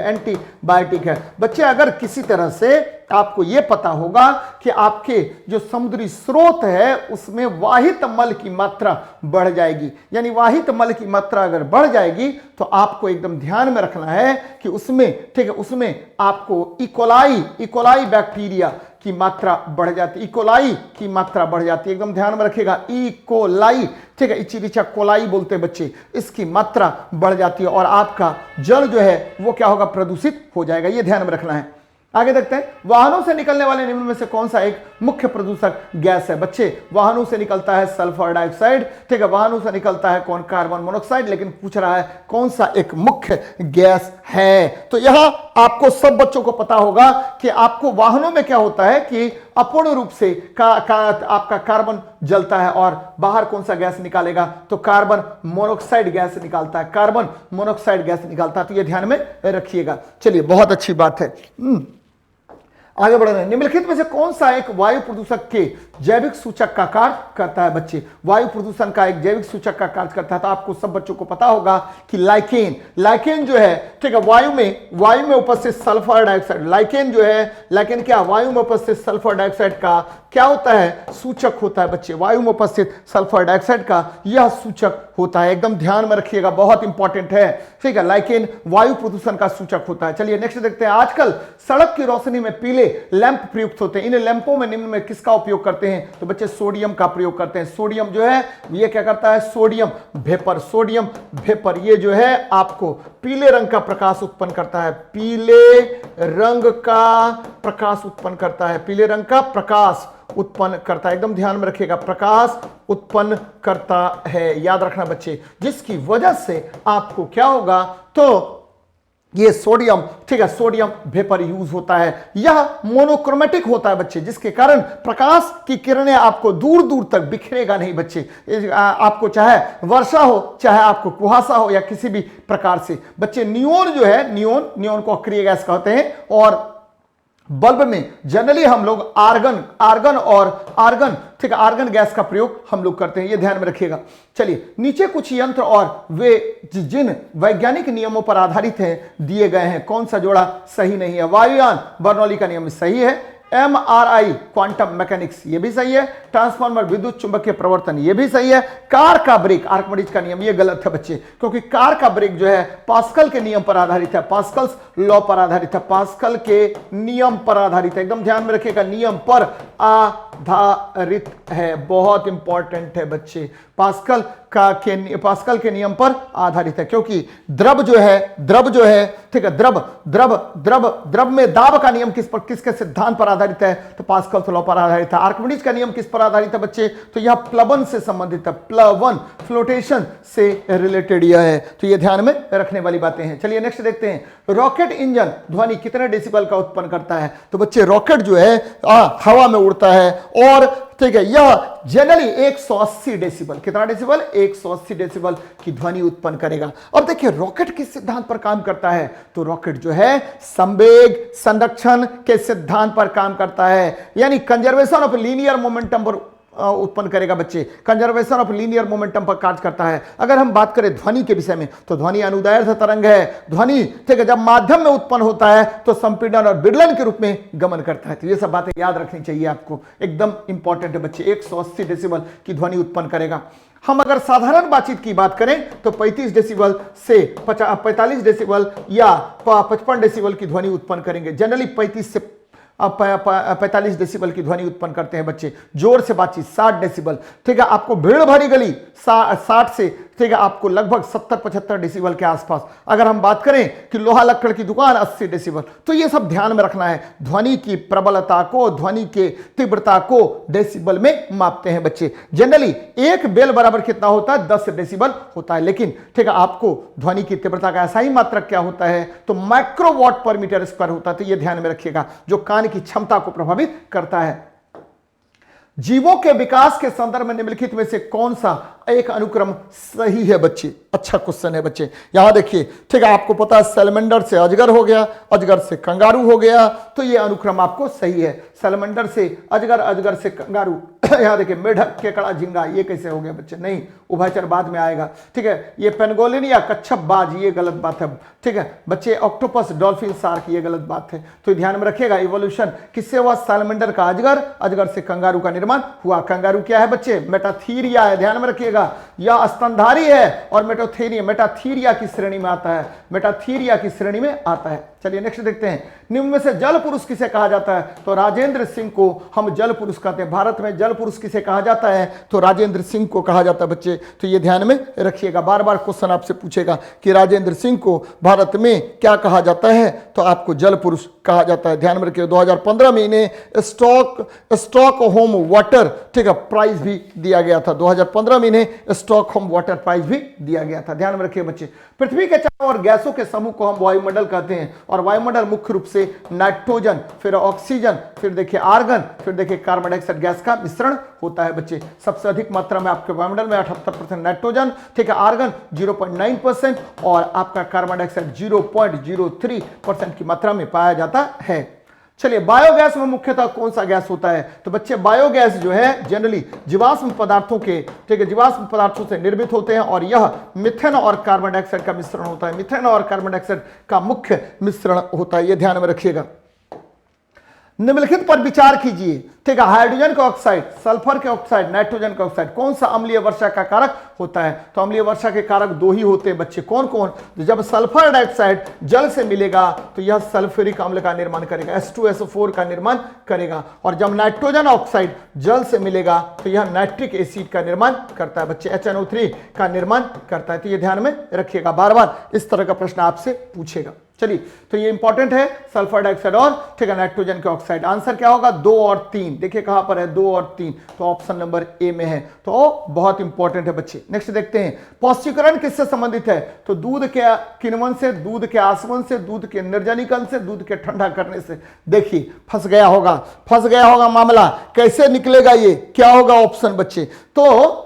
है बच्चे। अगर किसी तरह से आपको यह पता होगा कि आपके जो समुद्री स्रोत है उसमें वाहित मल की मात्रा बढ़ जाएगी, यानी वाहित मल की मात्रा अगर बढ़ जाएगी, तो आपको एकदम ध्यान में रखना है कि उसमें ठीक है, उसमें आपको इकोलाई बैक्टीरिया की मात्रा बढ़ जाती है, इकोलाई की मात्रा बढ़ जाती है, एकदम ध्यान में रखिएगा। इकोलाई, ठीक है, इचिरिचा कोलाई बोलते हैं बच्चे, इसकी मात्रा बढ़ जाती है और आपका जल जो है वो क्या होगा? प्रदूषित हो जाएगा, ये ध्यान में रखना है। आगे देखते हैं, वाहनों से निकलने वाले निम्न में से कौन सा एक मुख्य प्रदूषक गैस है? बच्चे, वाहनों से निकलता है सल्फर डाइऑक्साइड, ठीक है, वाहनों से निकलता है कौन? कार्बन मोनोऑक्साइड, लेकिन पूछ रहा है कौन सा एक मुख्य गैस है। तो यहां आपको सब बच्चों को पता होगा कि आपको वाहनों में क्या होता है कि अपूर्ण रूप से आपका कार्बन जलता है और बाहर कौन सा गैस निकालेगा? तो कार्बन मोनोऑक्साइड गैस निकालता है, कार्बन मोनोऑक्साइड गैस निकालता है, तो ये ध्यान में रखिएगा। चलिए, बहुत अच्छी बात है। आगे बढ़ रहे हैं, निम्नलिखित में से कौन सा एक वायु प्रदूषक के जैविक सूचक का कार्य करता है बच्चे? वायु प्रदूषण का एक जैविक सूचक का कार्य करता है, तो आपको सब बच्चों को पता होगा कि लाइकेन जो है, ठीक है, वायु में उपस्थित सल्फर डाइऑक्साइड, लाइकेन क्या? वायु में उपस्थित सल्फर डाइऑक्साइड का क्या होता है? सूचक होता है बच्चे, वायु में उपस्थित सल्फर डाइऑक्साइड का यह सूचक होता है, एकदम ध्यान में रखिएगा, बहुत इंपॉर्टेंट है, ठीक है। लाइकेन वायु प्रदूषण का सूचक होता है। चलिए नेक्स्ट देखते हैं, आजकल सड़क की रोशनी में पीले लैंप प्रयुक्त होते हैं, इन लैंपों में निम्न में किसका उपयोग करते हैं? तो बच्चे सोडियम का प्रयोग करते हैं। सोडियम जो है ये क्या करता है? सोडियम वेपर ये जो है आपको पीले रंग का प्रकाश उत्पन्न करता है, पीले रंग का प्रकाश उत्पन्न करता है, पीले रंग का प्रकाश उत्पन्न करता है, एकदम ध्यान में रखिएगा, प्रकाश उत्पन्न करता है, याद रखना बच्चे, जिसकी वजह से आपको क्या होगा? तो ये सोडियम, ठीक है, सोडियम वेपर यूज होता है, यह मोनोक्रोमेटिक होता है बच्चे, जिसके कारण प्रकाश की किरणें आपको दूर दूर तक बिखरेगा नहीं बच्चे, आपको चाहे वर्षा हो, चाहे आपको कुहासा हो या किसी भी प्रकार से। बच्चे नियोन जो है, नियोन को अक्रिय गैस कहते हैं, और बल्ब में जनरली हम लोग आर्गन गैस का प्रयोग हम लोग करते हैं, ये ध्यान में रखिएगा। चलिए नीचे कुछ यंत्र और वे जिन वैज्ञानिक नियमों पर आधारित हैं दिए गए हैं, कौन सा जोड़ा सही नहीं है? वायुयान बर्नौली का नियम सही है, MRI क्वांटम मैकेनिक्स ये भी सही है, ट्रांसफार्मर विद्युत चुंबकीय प्रवर्तन ये भी सही है, कार का ब्रेक आर्किमिडीज का नियम ये गलत है बच्चे, क्योंकि कार का ब्रेक जो है पास्कल के नियम पर आधारित है, पास्कल्स लॉ पर आधारित है, पास्कल के नियम पर आधारित है, एकदम ध्यान में रखिएगा, नियम पर आधारित है, बहुत इंपॉर्टेंट है बच्चे, पास्कल पास्कल के नियम पर आधारित है, क्योंकि द्रव जो है ठीक है, द्रव में दाब का नियम किसके सिद्धांत पर आधारित है? तो पास्कल लॉ पर आधारित है। आर्किमिडीज का नियम किस पर आधारित है बच्चे? तो यह प्लवन से संबंधित है, प्लवन फ्लोटेशन से रिलेटेड यह है। तो ये ध्यान में रखने वाली बातें हैं। चलिए नेक्स्ट देखते हैं, रॉकेट इंजन ध्वनि कितने डेसिबल का उत्पन्न करता है? तो बच्चे रॉकेट जो है हवा में उड़ता है और ठीक है, यह जनरली 180 डेसिबल, कितना डेसिबल? 180 डेसिबल की ध्वनि उत्पन्न करेगा। अब देखिए रॉकेट किस सिद्धांत पर काम करता है? तो रॉकेट जो है संवेग संरक्षण के सिद्धांत पर काम करता है, यानी कंजर्वेशन ऑफ लीनियर मोमेंटम पर उत्पन्न करेगा बच्चे, कंजर्वेशन ऑफ लीनियर मोमेंटम पर कार्य करता है। अगर हम बात करें ध्वनि के विषय में, तो ध्वनि अनुदैर्ध्य तरंग है। ध्वनि ठीक है, जब माध्यम में उत्पन्न होता है तो संपीड़न और विदलन के रूप में गमन करता है। तो ये सब बातें याद रखनी चाहिए आपको, एकदम इंपॉर्टेंट है बच्चे। 180 डेसिबल की ध्वनि उत्पन्न करेगा। हम अगर साधारण बातचीत की बात करें तो 35 डेसिबल से 45 डेसिबल या 55 डेसिबल की ध्वनि उत्पन्न करेंगे। जनरली 35 से 45 डेसिबल की ध्वनि उत्पन्न करते हैं बच्चे। जोर से बातचीत 60 डेसिबल, ठीक है, आपको भीड़ भरी गली 60 से ठीक है, आपको लगभग 70-75 डेसिबल के आसपास। अगर हम बात करें कि लोहा लक्कड़ की दुकान 80 डेसिबल। तो ये सब ध्यान में रखना है। ध्वनि की प्रबलता को, ध्वनि के तीव्रता को डेसिबल में मापते हैं बच्चे। जनरली एक बेल बराबर कितना होता है? 10 डेसिबल होता है। लेकिन ठीक है, आपको ध्वनि की तीव्रता का ऐसा ही मात्रक क्या होता है? तो माइक्रोवाट पर मीटर स्क्वायर होता है। तो ये ध्यान में रखिएगा, जो कान की क्षमता को प्रभावित करता है। जीवों के विकास के संदर्भ में निम्नलिखित में से कौन सा एक अनुक्रम सही है बच्चे? अच्छा क्वेश्चन है बच्चे। यहां देखिए, ठीक है, आपको पता है सैलमेंडर से अजगर हो गया, अजगर से कंगारू हो गया। तो ये अनुक्रम आपको सही है। सैलमेंडर से अजगर, अजगर से कंगारू। यहां देखिए, मेढक, केकड़ा, झिंगा, ये कैसे हो गया बच्चे? नहीं, उभयचर बाद में आएगा। ठीक है, ये पेंगोलिन या कच्छप बाज, ये गलत बात है। ठीक है बच्चे, ऑक्टोपस, डॉल्फिन, शार्क, ये गलत बात है। तो ध्यान में रखिएगा, इवोल्यूशन किससे हुआ? सैलमेंडर का अजगर, अजगर से कंगारू का निर्माण हुआ। कंगारू क्या है बच्चे? मेटाथीरिया है, ध्यान में रखिएगा। यह स्तनधारी है और मेटाथीरिया की श्रेणी में आता है, मेटाथीरिया की श्रेणी में आता है। चलिए नेक्स्ट देखते हैं, निम्न में से जल पुरुष किसे कहा जाता है? तो राजेंद्र सिंह को हम जल पुरुष कहते हैं। भारत में जल पुरुष किसे कहा जाता है? तो राजेंद्र सिंह को कहा जाता है बच्चे। तो ये ध्यान में रखिएगा, बार बार क्वेश्चन आपसे पूछेगा कि राजेंद्र सिंह को भारत में क्या कहा जाता है? तो आपको जल पुरुष कहा जाता है। ध्यान में रखिएगा, 2015 में इन्हें स्टॉकहोम वाटर ठीक है प्राइज भी दिया गया था। 2015 में इन्हें स्टॉकहोम वाटर प्राइज भी दिया गया था। ध्यान में रखिए बच्चे। पृथ्वी के चारों ओर गैसों के समूह को हम वायुमंडल कहते हैं, और वायुमंडल मुख्य रूप से नाइट्रोजन, फिर ऑक्सीजन, फिर देखिए आर्गन, फिर देखिए कार्बन डाइऑक्साइड गैस का मिश्रण होता है बच्चे। सबसे अधिक मात्रा में आपके वायुमंडल में 78% नाइट्रोजन, ठीक है, आर्गन 0.9% और आपका कार्बन डाइऑक्साइड 0.03% की मात्रा में पाया जाता है। चलिए, बायोगैस में मुख्यतः कौन सा गैस होता है? तो बच्चे, बायोगैस जो है जनरली जीवाश्म पदार्थों के ठीक है, जीवाश्म पदार्थों से निर्मित होते हैं, और यह मीथेन और कार्बन डाइऑक्साइड का मिश्रण होता है। मीथेन और कार्बन डाइऑक्साइड का मुख्य मिश्रण होता है, यह ध्यान में रखिएगा। निम्नलिखित पर विचार कीजिए, ठीक है, हाइड्रोजन का ऑक्साइड, सल्फर के ऑक्साइड, नाइट्रोजन का ऑक्साइड, कौन सा अम्लीय वर्षा का कारक होता है? तो अम्लीय वर्षा के कारक दो ही होते हैं बच्चे। कौन कौन? जब सल्फर डाइऑक्साइड जल से मिलेगा तो यह सल्फ्यूरिक अम्ल का निर्माण करेगा, H2SO4 का निर्माण करेगा, और जब नाइट्रोजन ऑक्साइड जल से मिलेगा तो यह नाइट्रिक एसिड का निर्माण करता है बच्चे, HNO3 का निर्माण करता है। तो ये ध्यान में रखिएगा, बार बार इस तरह का प्रश्न आपसे पूछेगा। चलिए, तो ये इंपॉर्टेंट है, सल्फर डाइऑक्साइड और ठीक है नाइट्रोजन के ऑक्साइड। आंसर क्या होगा? 2 और 3। देखिए कहां पर है 2 और 3, तो ऑप्शन नंबर ए में है। तो बहुत इंपॉर्टेंट है बच्चे। नेक्स्ट देखते हैं, पौष्टिकरण किससे संबंधित है? तो दूध के किण्वन से, दूध के आसवन से, दूध के निर्जलीकरण से, दूध के ठंडा करने से। देखिए फंस गया होगा मामला, कैसे निकलेगा ये? क्या होगा ऑप्शन बच्चे? तो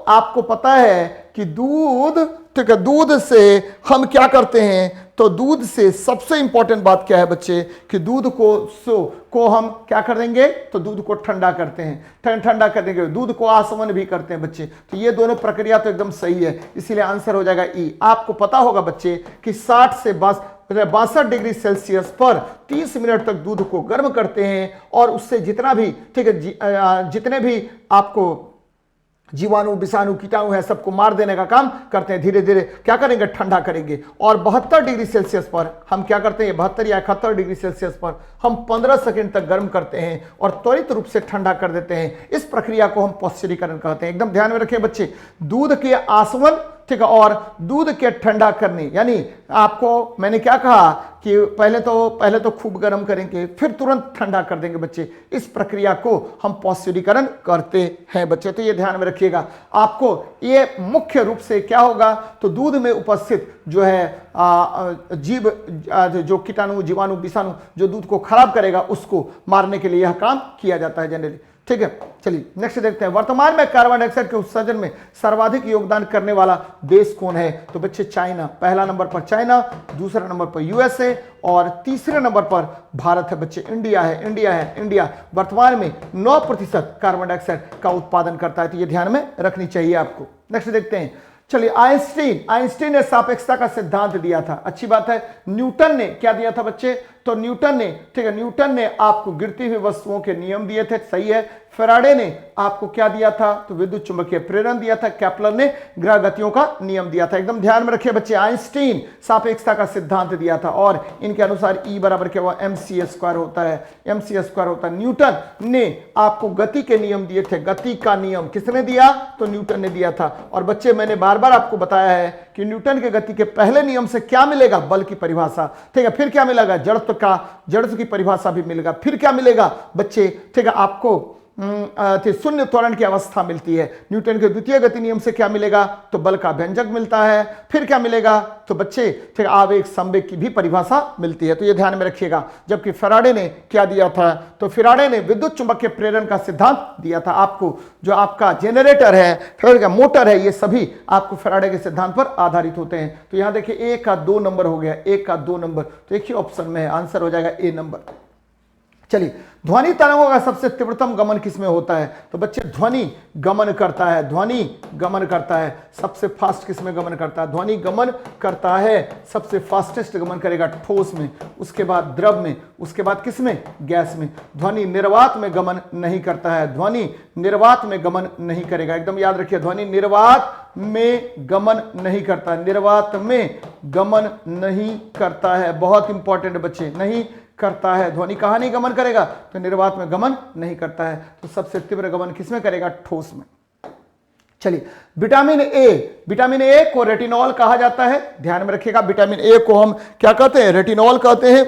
आपको पता है कि दूध, ठीक है, दूध से हम क्या करते हैं? तो दूध से सबसे इंपॉर्टेंट बात क्या है बच्चे? कि दूध को हम क्या कर देंगे? तो दूध को ठंडा करते हैं, ठंडा कर देंगे। दूध को आसमन भी करते हैं बच्चे। तो ये दोनों प्रक्रिया तो एकदम सही है, इसीलिए आंसर हो जाएगा ई। आपको पता होगा बच्चे कि 60 से 62 डिग्री सेल्सियस पर 30 मिनट तक दूध को गर्म करते हैं, और उससे जितना भी ठीक है जितने भी आपको जीवाणु विषाणु कीटाणु है सबको मार देने का काम करते हैं। धीरे धीरे क्या करेंगे, ठंडा करेंगे। और 72 डिग्री सेल्सियस पर हम क्या करते हैं, 72 या 71 डिग्री सेल्सियस पर हम 15 सेकंड तक गर्म करते हैं और त्वरित रूप से ठंडा कर देते हैं। इस प्रक्रिया को हम पौष्टिकीकरण कहते हैं। एकदम ध्यान में रखें बच्चे, दूध के आसवन, ठीक है, और दूध के ठंडा करने, यानी आपको मैंने क्या कहा कि पहले तो खूब गर्म करेंगे फिर तुरंत ठंडा कर देंगे बच्चे। इस प्रक्रिया को हम पौष्टिकीकरण करते हैं बच्चे, तो ये ध्यान में रखिएगा। आपको ये मुख्य रूप से क्या होगा, तो दूध में उपस्थित जो है जीव, जो कीटाणु जीवाणु विषाणु जो दूध को खराब करेगा उसको मारने के लिए यह काम किया जाता है जनरली। ठीक है, चलिए नेक्स्ट देखते हैं। वर्तमान में कार्बन डाइऑक्साइड के उत्सर्जन में सर्वाधिक योगदान करने वाला देश कौन है, तो बच्चे चाइना। पहला नंबर पर चाइना, दूसरा नंबर पर यूएसए और तीसरे नंबर पर भारत है बच्चे। इंडिया वर्तमान में 9% कार्बन डाइऑक्साइड का उत्पादन करता है, तो ये ध्यान में रखनी चाहिए आपको। नेक्स्ट देखते हैं, चलिए आइंस्टीन ने सापेक्षता का सिद्धांत दिया था, अच्छी बात है। न्यूटन ने क्या दिया था बच्चे, तो न्यूटन ने आपको गिरती हुई वस्तुओं के नियम दिए थे, सही है। फेराडे ने आपको क्या दिया था, तो विद्युत चुंबकीय प्रेरण दिया था। केपलर ने ग्रह गतियों का नियम दिया था। एकदम ध्यान में रखिए बच्चे, आइंस्टीन सापेक्षता का सिद्धांत दिया था और इनके अनुसार E बराबर क्या हुआ, mc² होता है। न्यूटन ने आपको गति के नियम दिए थे। गति का नियम किसने दिया, तो न्यूटन ने दिया था। और बच्चे मैंने बार बार आपको बताया है कि न्यूटन के गति के पहले नियम से क्या मिलेगा, बल की परिभाषा, ठीक है। फिर क्या मिलेगा, जड़त्व की परिभाषा भी मिलेगा। फिर क्या मिलेगा बच्चे, ठीक है, आपको शून्य त्वरण की अवस्था मिलती है। न्यूटन के द्वितीय गति नियम से क्या मिलेगा, तो बल का व्यंजक मिलता है। फिर क्या मिलेगा, तो बच्चे ठीक आवेग संवेग की भी परिभाषा मिलती है, तो ये ध्यान में रखिएगा। जबकि फेराडे ने क्या दिया था, तो फेराडे ने विद्युत चुंबकीय प्रेरण का सिद्धांत दिया था। आपको जो आपका जनरेटर है, फिर क्या मोटर है, ये सभी आपको फेराडे के सिद्धांत पर आधारित होते हैं। तो यहां देखिए 1 का 2 नंबर हो गया, 1 का 2 नंबर, तो एक ही ऑप्शन में है, आंसर हो जाएगा ए नंबर। चलिए, ध्वनि तरंगों का सबसे तीव्रतम गमन किसमें होता है, तो बच्चे ध्वनि गमन करता है। सबसे फास्ट किसमें गमन करता है, ध्वनि गमन करता है, सबसे फास्टेस्ट गमन करेगा ठोस में, उसके बाद द्रव में, उसके बाद किसमें, गैस में। ध्वनि निर्वात में गमन नहीं करता है, ध्वनि निर्वात में गमन नहीं करेगा। एकदम याद रखिए, ध्वनि निर्वात में गमन नहीं करता, निर्वात में गमन नहीं करता है, बहुत इंपॉर्टेंट बच्चे, नहीं करता है। ध्वनि कहां नहीं गमन करेगा, तो निर्वात में गमन नहीं करता है। तो सबसे तीव्र गमन किसमें करेगा, ठोस में। चलिए, विटामिन ए को रेटिनॉल कहा जाता है, ध्यान में रखिएगा। विटामिन ए को हम क्या कहते हैं, रेटिनॉल कहते हैं।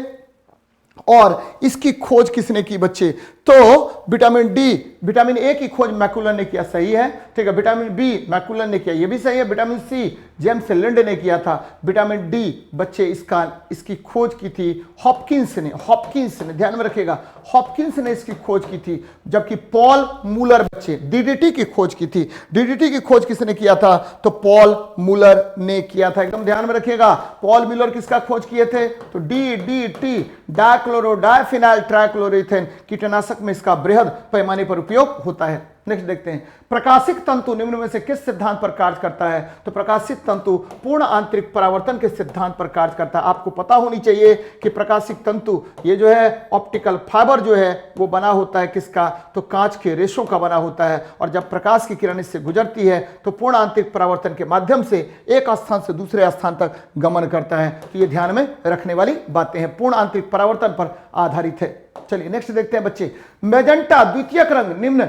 और इसकी खोज किसने की बच्चे, तो विटामिन ए की खोज मैकुलर ने किया, सही है, ठीक है। विटामिन बी मैकुलर ने किया, ये भी सही है। विटामिन सी जेम्स लिंड ने किया था। विटामिन डी बच्चे इसकी खोज की थी हॉपकिंस ने, ध्यान में रखिएगा, हॉपकिंस ने इसकी खोज की थी। जबकि पॉल मूलर बच्चे डीडीटी की खोज की थी। डीडीटी की खोज किसने किया था, तो पॉल मूलर ने किया था। एकदम ध्यान में रखिएगा, पॉल मूलर किसका खोज किए थे, तो डीडीटी डाइक्लोरो डाइफिनाइल ट्राइक्लोरोइथेन कीटनाशक में इसका बृहद पैमाने पर उपयोग होता है। नेक्स्ट देखते हैं, प्रकाशिक तंतु निम्न में से किस सिद्धांत पर कार्य करता है, तो प्रकाशिक तंतु पूर्ण आंतरिक परावर्तन के सिद्धांत पर कार्य करता है। आपको पता होनी चाहिए कि प्रकाशिक तंतु ये जो है ऑप्टिकल फाइबर जो है वो बना होता है किसका, तो कांच के रेशों का बना होता है। और जब प्रकाश की किरण इससे गुजरती है तो पूर्ण आंतरिक परावर्तन के माध्यम से एक स्थान से दूसरे स्थान तक गमन करता है। तो ये ध्यान में रखने वाली बातें हैं, पूर्ण आंतरिक परावर्तन पर आधारित है। चलिए नेक्स्ट देखते हैं बच्चे, मैजेंटा द्वितीयक रंग निम्न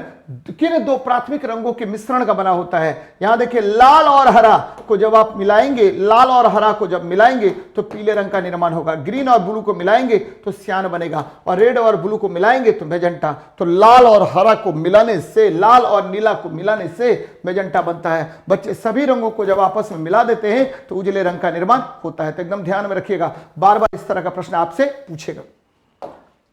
किन 2 प्राथमिक रंगों के मिश्रण का बना होता है। यहां देखिए, लाल और हरा को जब आप मिलाएंगे, लाल और हरा को जब मिलाएंगे तो पीले रंग का निर्माण होगा। ग्रीन और ब्लू को मिलाएंगे तो सियान बनेगा, और रेड और ब्लू को मिलाएंगे तो मैजेंटा। तो लाल और हरा को मिलाने से, लाल और नीला को मिलाने से मैजेंटा बनता है। बच्चे सभी रंगों को जब आपस में मिला देते हैं तो उजले रंग का निर्माण होता है। तो एकदम ध्यान में रखिएगा, बार बार इस तरह का प्रश्न आपसे पूछेगा।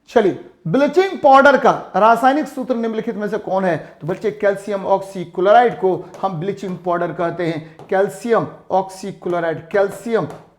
चलिए, ब्लीचिंग पाउडर का रासायनिक सूत्र निम्नलिखित में से कौन है, तो बच्चे कैल्शियम ऑक्सीक्लोराइड को हम ब्लीचिंग पाउडर कहते हैं। कैल्शियम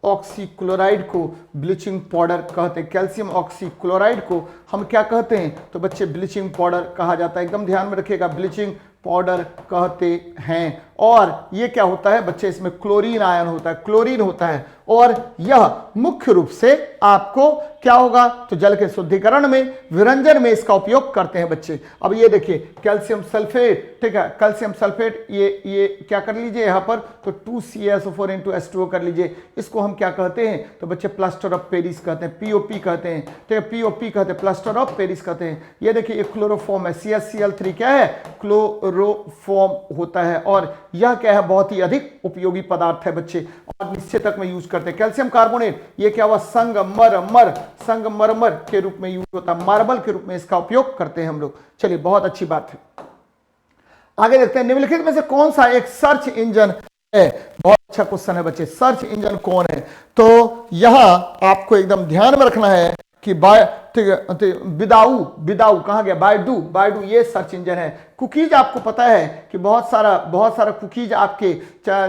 ऑक्सीक्लोराइड को ब्लीचिंग पाउडर कहते हैं। कैल्शियम ऑक्सीक्लोराइड को हम क्या कहते हैं, तो बच्चे ब्लीचिंग पाउडर कहा जाता है। एकदम ध्यान में रखिएगा, ब्लीचिंग पाउडर कहते हैं। और ये क्या होता है बच्चे, इसमें क्लोरीन आयन होता है, क्लोरीन होता है। और यह मुख्य रूप से आपको क्या होगा, तो जल के शुद्धिकरण में, विरंजन में इसका उपयोग करते हैं बच्चे। अब ये देखिए कैल्शियम सल्फेट, ठीक है, कैल्शियम सल्फेट ये क्या कर लीजिए यहाँ पर, तो 2CaSO4 × H2O कर लीजिए। इसको हम क्या कहते हैं, तो बच्चे प्लास्टर ऑफ पेरिस कहते हैं, POP कहते हैं, ठीक है, POP कहते हैं, प्लास्टर ऑफ पेरिस कहते हैं। ये देखिए एक क्लोरोफॉर्म है, CaCl3 क्या है, क्लोरोफॉर्म होता है, और यह क्या है, बहुत ही अधिक उपयोगी पदार्थ है बच्चे, और निश्चेतक में यूज करते हैं। कैल्शियम कार्बोनेट ये क्या हुआ, संगमरमर के रूप में यूज होता है, मार्बल के रूप में इसका उपयोग करते हैं हम लोग। चलिए बहुत अच्छी बात है, आगे देखते हैं। निम्नलिखित में से कौन सा एक सर्च इंजन है, बहुत अच्छा क्वेश्चन है बच्चे, सर्च इंजन कौन है, तो यहां आपको एकदम ध्यान में रखना है कि ठीक है, बिदाऊ कहां गया, बायडू ये सर्च इंजन है। कुकीज आपको पता है कि बहुत सारा कुकीज आपके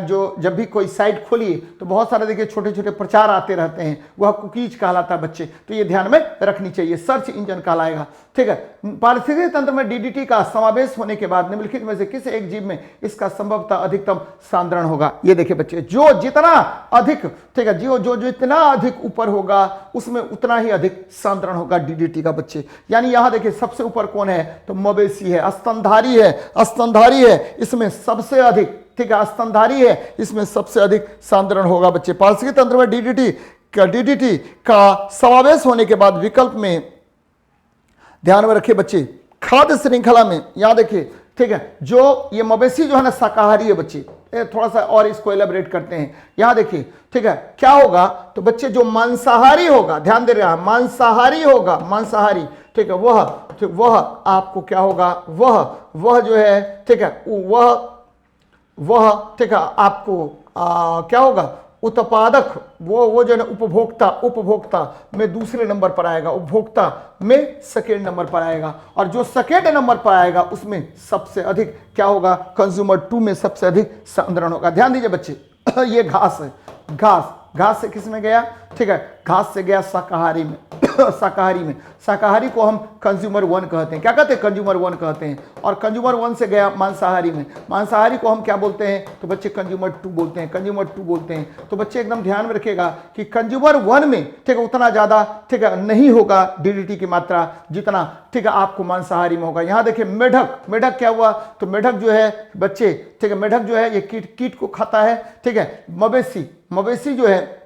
जो जब भी कोई साइट खोलिए तो बहुत सारे देखिए छोटे छोटे प्रचार आते रहते हैं, वह कुकीज कहलाता है बच्चे, तो ये ध्यान में रखनी चाहिए, सर्च इंजन कहलाएगा। ठीक है, पारिस्थितिकी तंत्र में DDT का समावेश होने के बाद निम्नलिखित में से किस एक जीव में इसका संभवतः अधिकतम सांद्रण होगा। ये देखिए बच्चे, जो जितना अधिक, ठीक है, जो जितना अधिक ऊपर होगा उसमें उतना ही अधिक सांद्रण होगा DDT का बच्चे। यानी यहां देखिए सबसे ऊपर कौन है, तो मवेशी है, स्तनधारी है, इसमें सबसे अधिक, ठीक है, स्तनधारी है, इसमें सबसे अधिक सांद्रण होगा बच्चे। पारिस्थितिकी तंत्र में DDT का समावेश होने के बाद विकल्प में ध्यान में रखिए बच्चे, खाद्य श्रृंखला में, यहां देखिए, ठीक है, जो ये मवेशी जो है ना शाकाहारी है बच्चे, थोड़ा सा और इसको एलेबरेट करते हैं। यहां देखिए, ठीक है, क्या होगा, तो बच्चे जो मांसाहारी होगा, ध्यान दे रहे हैं, मांसाहारी होगा, मांसाहारी, ठीक है, वह आपको क्या होगा, वह जो है, ठीक है, वह ठीक है, आपको क्या होगा, उत्पादक, वो जो है उपभोक्ता में दूसरे नंबर पर आएगा, उपभोक्ता में सेकेंड नंबर पर आएगा, और जो सेकेंड नंबर पर आएगा उसमें सबसे अधिक क्या होगा, कंज्यूमर 2 में सबसे अधिक सांद्रण होगा। ध्यान दीजिए बच्चे, ये घास है, घास से किस में गया, ठीक है, घास से गया शाकाहारी में, शाकाहारी को हम कंज्यूमर 1 कहते हैं, क्या कहते हैं, कंज्यूमर 1 कहते हैं, और कंज्यूमर 1 से गया मांसाहारी में, मांसाहारी को हम क्या बोलते हैं, तो बच्चे कंज्यूमर 2 बोलते हैं, तो बच्चे एकदम ध्यान में रखिएगा कि कंज्यूमर 1 में, ठीक है, उतना ज्यादा, ठीक है, नहीं होगा DDT की मात्रा जितना, ठीक है, आपको मांसाहारी में होगा। यहां देखिए मेढक क्या हुआ, तो मेढक जो है बच्चे, ठीक है, मेढक जो है ये कीट को खाता है, ठीक है, मवेशी जो है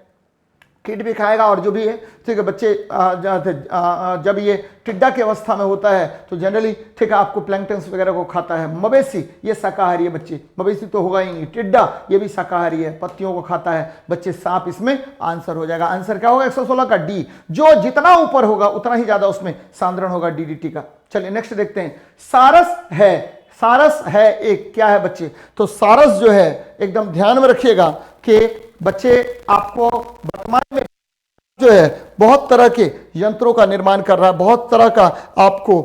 कीट भी खाएगा, और जो भी है, ठीक है बच्चे, जब ये टिड्डा की अवस्था में होता है तो जनरली, ठीक है, आपको प्लैंक्टन्स वगैरह को खाता है। मवेशी ये शाकाहारी है बच्चे, मवेशी तो होगा ही नहीं, टिड्डा ये भी शाकाहारी है, पत्तियों को खाता है बच्चे। सांप इसमें आंसर हो जाएगा, आंसर क्या होगा, 116 का D, जो जितना ऊपर होगा उतना ही ज्यादा उसमें सांद्रण होगा DDT का। चलिए नेक्स्ट देखते हैं, सारस है एक, क्या है बच्चे, तो सारस जो है एकदम ध्यान में रखिएगा कि बच्चे आपको वर्तमान में जो है बहुत तरह के यंत्रों का निर्माण कर रहा है, बहुत तरह का आपको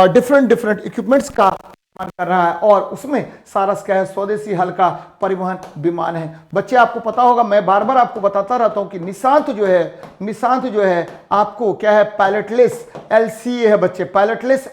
डिफरेंट इक्विपमेंट्स का निर्माण कर रहा है, और उसमें सारस क्या है, स्वदेशी हल्का परिवहन विमान है बच्चे। आपको पता होगा, मैं बार बार आपको बताता रहता हूं कि निशांत जो है आपको क्या है, पायलटलेस LCA है बच्चे, पायलटलेस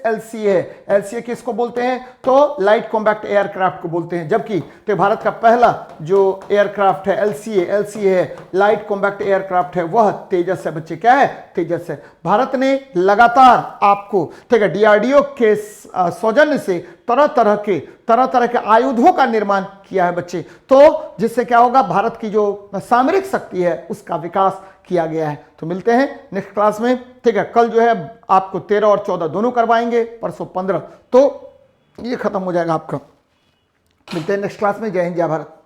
LCA है। LCA किसको बोलते हैं, तो लाइट कॉम्बैक्ट एयरक्राफ्ट को बोलते हैं, जबकि तो भारत का पहला जो एयरक्राफ्ट है LCA है, लाइट कॉम्बैक्ट एयरक्राफ्ट है, वह तेजस है बच्चे, क्या है, तेजस है। भारत ने लगातार आपको, ठीक है, DRDO के सौजन्य से तरह तरह के आयुधों का निर्माण किया है बच्चे, तो जिससे क्या होगा, भारत की जो सामरिक शक्ति है उसका विकास किया गया है। तो मिलते हैं नेक्स्ट क्लास में, ठीक है, कल जो है आपको 13 और 14 दोनों करवाएंगे, परसों 15, तो ये खत्म हो जाएगा आपका। मिलते हैं नेक्स्ट क्लास में। जय हिंद, जय भारत।